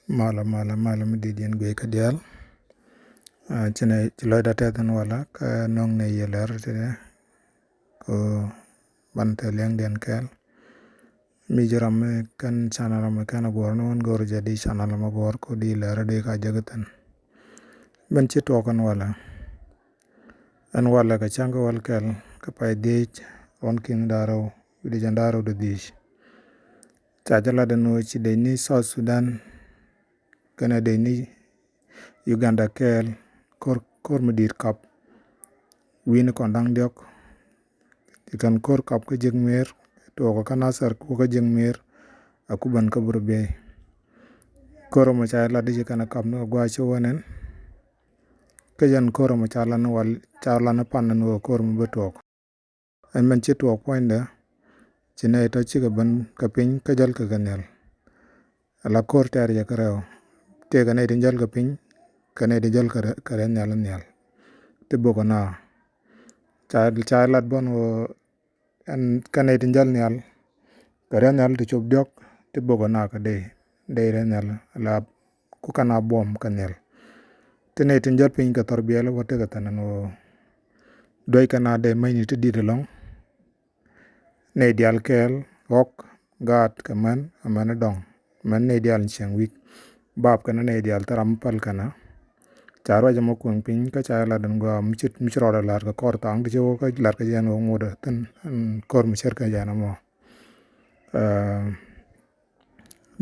Mala mididien gwe kadial chine chiloy da tetan wala ka nong ne yeler tide ko bante liang den kel mi jiram kan channel ma kan gor non gor jadi channel ma gor ko di ler de ka jagatan ben chi tokan wala an wala ka changa wal kel ka pai de on king daro di jandaro de dish chajala de no chi de ni South Sudan kana de ni Uganda kel kor medir kap win kondang diok ikan kor kap ke jeng mer to ko kanasar ko ke jeng mer aku ban ka burbe kor mo cha la de kana kap no gwa cho wanen ke jan kor mo cha la no wal cha la na pan no kor mo betok an man chi to point da chine to chi ga ban ka pin ka jal ka ganel ala kor tar ya karao te ga ne din jal ka pin kane di jal kare nyal te boko na cha lat bon wo an kane di jal nyal kare nyal te chop diok te boko na ka de re nyal la ku kana bom kanel te ne tin jal pin ka tarbiya la wote ka tanan wo doy kana de may ni te di de long ne dial kel ok gat kaman amana dong man ne dial chang wik bab kana ne dial taram pal kana charo jamo kuang pin ka cha la dan go michro la ka kor tang de jo ka lar ka jan wo ngoda tan kor mi cher ka jana mo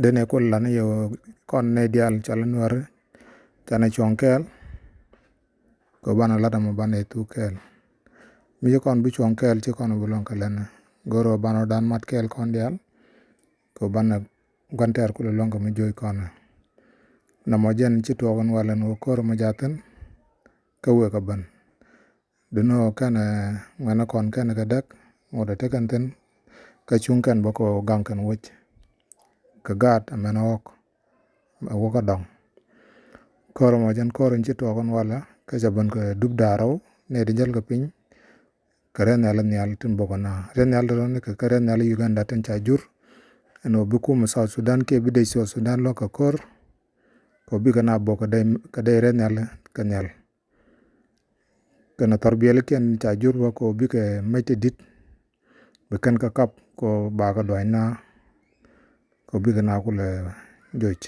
de ne ko la ne yo kon ne dial chalan war tana chonkel ko bana la dama bana tu kel mi kon bi chonkel ci kon bu lon ka len goro bana dan mat kel kon dial ko bana ganter ko lon ko mi joy kon na mo jen ci togon wala no kor mo jatan ka we ka ban dino kana ngana kon kana ka dak ngoda te kan ten ka chung kan bako gang kan wich ka gat amena ok wo ka dong kor mo jen kor ci togon wala ka jaban ka dub daraw ne di jal ka pin ka ren ala nyal tin boko na ren ala ron ka ren ala Uganda tan cha jur no bu ko mo South Sudan ke bi de South Sudan lo ka kor ko bi kana boko ka de ren ala ka nyal kana tarbiyal ken cha jur ba ko bi ke mete dit be kan ka kap ko ba ka doy na ko bi kana ko le joj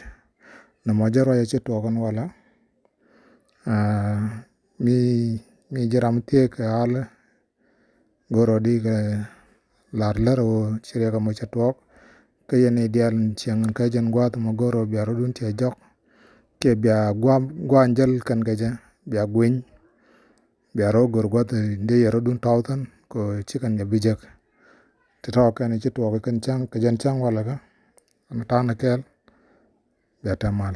na mo jaro ya ci togon wala mi jiram te ka ala goro di ka lar o chire ka mo cha tok ke yene dial chiang ka jen gwa to mo goro bi aro dun te jok ke bia gwanjal kan ga ja bia gwin bia ro gor gwa de yaro dun tawtan ko chikan ya bijak te to kan ci to kan chang ka jen chang wala ka am ta na kel bia ta mal